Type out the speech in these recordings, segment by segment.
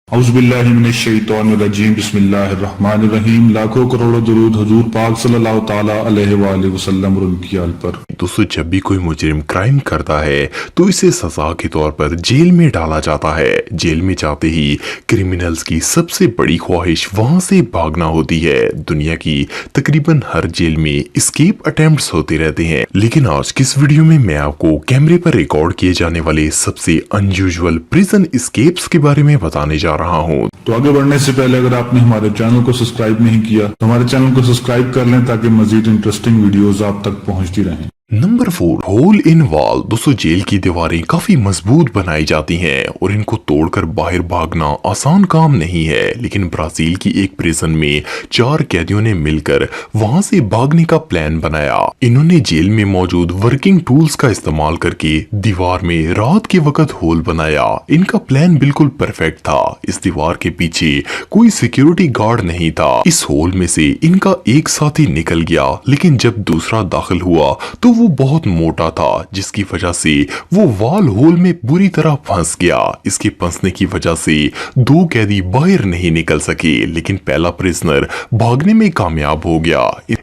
औज़ुबिल्लाहिमिनश्शैतानिर्रजीम बिस्मिल्लाहिर्रहमानिर्रहीम। लाखों करोड़ों दुरूद हुजूर पाक सल्लल्लाहु ताला अलैहि वसल्लम और उनकी आल पर। दोस्तों, जब भी कोई मुजरिम क्राइम करता है तो इसे सजा के तौर पर जेल में डाला जाता है। जेल में जाते ही क्रिमिनल्स की सबसे बड़ी ख्वाहिश वहां से भागना होती है। दुनिया की तकरीबन हर जेल में एस्केप अटेम्प्ट्स होते रहते हैं, लेकिन आज किस वीडियो में मैं आपको कैमरे पर रिकॉर्ड किए जाने वाले सबसे अनयूजुअल प्रिजन एस्केप्स के बारे में बताने जा रहा हूँ। तो आगे बढ़ने से पहले अगर आपने हमारे चैनल को सब्सक्राइब नहीं किया तो हमारे चैनल को सब्सक्राइब कर लें ताकि मजीद इंटरेस्टिंग वीडियोस आप तक पहुंचती रहें। Number 4, hole in wall. दोस्तों, जेल की दीवारें काफी मजबूत बनाई जाती हैं और इनको तोड़कर बाहर भागना आसान काम नहीं है, लेकिन ब्राजील की एक प्रिजन में 4 कैदियों ने मिलकर वहां से भागने का प्लान बनाया। इन्होंने जेल में मौजूद वर्किंग टूल्स का इस्तेमाल करके दीवार में रात के वक्त होल बनाया। इनका प्लान बिल्कुल परफेक्ट था। इस दीवार के पीछे कोई सिक्योरिटी गार्ड नहीं था। इस होल में से इनका एक साथी निकल गया, लेकिन जब दूसरा दाखिल हुआ तो वो बहुत मोटा था, जिसकी वजह से वो वॉल होल में बुरी तरह फंस गया। इसके फंसने की वजह से 2 कैदी बाहर नहीं निकल सके, लेकिन पहला प्रिजनर भागने में कामयाब हो गया।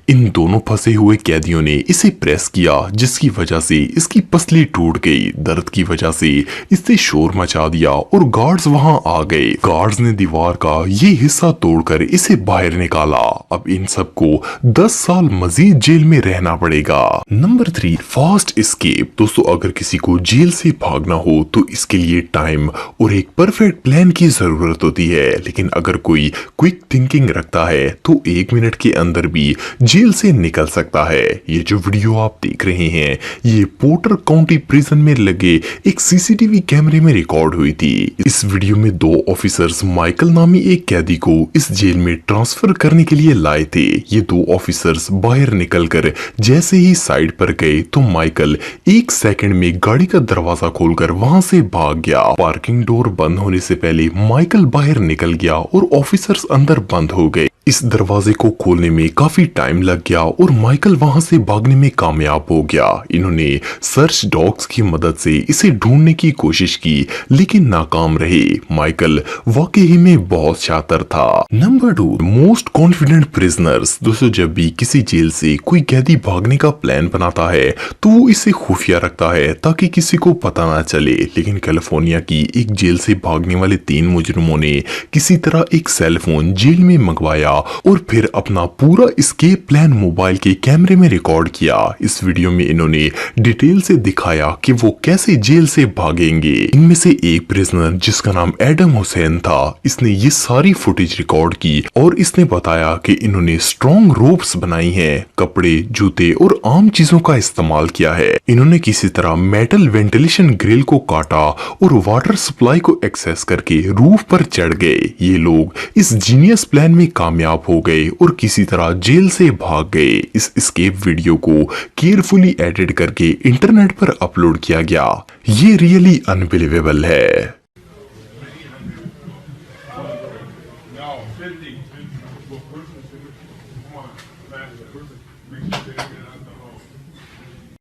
इन दोनों फंसे हुए कैदियों ने इसे प्रेस किया, जिसकी वजह से इसकी पसली टूट गई। दर्द की वजह से इसने शोर मचा दिया और गार्ड्स वहां आ गए। गार्ड्स ने दीवार का ये हिस्सा तोड़कर इसे बाहर निकाला। अब इन सबको 10 साल मजीद जेल में रहना पड़ेगा। Number 3, fast escape. दोस्तों, अगर किसी को जेल से भागना हो तो इसके लिए टाइम और एक परफेक्ट प्लान की जरूरत होती है, लेकिन अगर कोई क्विक थिंकिंग रखता है तो 1 मिनट के अंदर भी जेल से निकल सकता है। ये जो वीडियो आप देख रहे हैं ये पोर्टर काउंटी प्रिजन में लगे एक सीसीटीवी कैमरे में रिकॉर्ड हुई थी। इस वीडियो में 2 ऑफिसर्स माइकल नामी एक कैदी को इस जेल में ट्रांसफर करने के लिए लाए थे। ये 2 ऑफिसर्स बाहर निकलकर जैसे ही साइड पर गए तो माइकल 1 सेकंड में गाड़ी का दरवाजा खोलकर वहां से भाग गया। पार्किंग डोर बंद होने से पहले माइकल बाहर निकल गया और ऑफिसर्स अंदर बंद हो गए। इस दरवाजे को खोलने में काफी टाइम लग गया और माइकल वहां से भागने में कामयाब हो गया। इन्होंने सर्च डॉग्स की मदद से इसे ढूंढने की कोशिश की, लेकिन नाकाम रहे। माइकल वाकई में बहुत शातिर था। Number 2, most confident prisoners. दोस्तों, जब भी किसी जेल से कोई कैदी भागने का प्लान बनाता है तो वो इसे खुफिया रखता है ताकि किसी को पता ना चले, लेकिन कैलिफोर्निया की एक जेल से भागने वाले 3 मुजरिमों ने किसी तरह एक सेल फोन जेल में मंगवाया और फिर अपना पूरा एस्केप प्लान मोबाइल के कैमरे में रिकॉर्ड किया। इस वीडियो में इन्होंने डिटेल से दिखाया कि वो कैसे जेल से भागेंगे। इनमें से एक प्रिजनर जिसका नाम एडम हुसैन था, इसने ये सारी फुटेज रिकॉर्ड की और इसने बताया कि इन्होंने स्ट्रॉन्ग रोप्स बनाई हैं, कपड़े, जूते और आम चीजों का इस्तेमाल किया है। इन्होंने किसी तरह मेटल वेंटिलेशन ग्रिल को काटा और वाटर सप्लाई को एक्सेस करके रूफ पर चढ़ गए। ये लोग इस जीनियस प्लान में कामयाब हो गए और किसी तरह जेल से भाग गए। इस एस्केप वीडियो को केयरफुली एडिट करके इंटरनेट पर अपलोड किया गया। ये रियली अनबिलीवेबल है।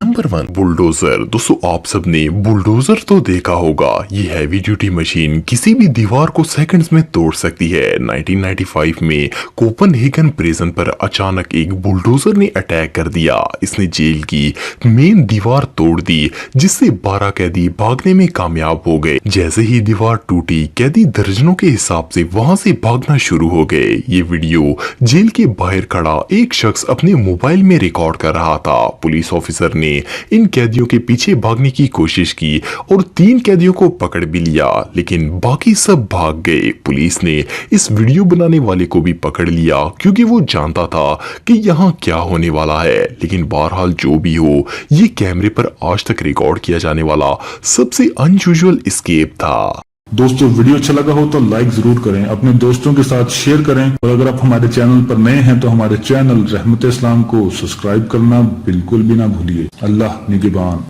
Number 1, bulldozer. दोस्तों, आप सबने बुलडोजर तो देखा होगा। ये हैवी ड्यूटी मशीन किसी भी दीवार को सेकंड्स में तोड़ सकती है। 1995 में कोपनहेगन प्रिजन पर अचानक एक बुलडोजर ने अटैक कर दिया। इसने जेल की मेन दीवार तोड़ दी, जिससे 12 कैदी भागने में कामयाब हो गए। जैसे ही दीवार टूटी, कैदी दर्जनों के हिसाब से वहां से भागना शुरू हो गए। ये वीडियो जेल के बाहर खड़ा एक शख्स अपने मोबाइल में रिकॉर्ड कर रहा था। पुलिस ऑफिसर ने इन कैदियों के पीछे भागने की कोशिश की और 3 कैदियों को पकड़ भी लिया, लेकिन बाकी सब भाग गए। पुलिस ने इस वीडियो बनाने वाले को भी पकड़ लिया क्योंकि वो जानता था कि यहाँ क्या होने वाला है। लेकिन बहरहाल जो भी हो, ये कैमरे पर आज तक रिकॉर्ड किया जाने वाला सबसे अनयूजुअल एस्केप था। दोस्तों, वीडियो अच्छा लगा हो तो लाइक जरूर करें, अपने दोस्तों के साथ शेयर करें और अगर आप हमारे चैनल पर नए हैं तो हमारे चैनल रहमत इस्लाम को सब्सक्राइब करना बिल्कुल भी ना भूलिए। अल्लाह निगहबान।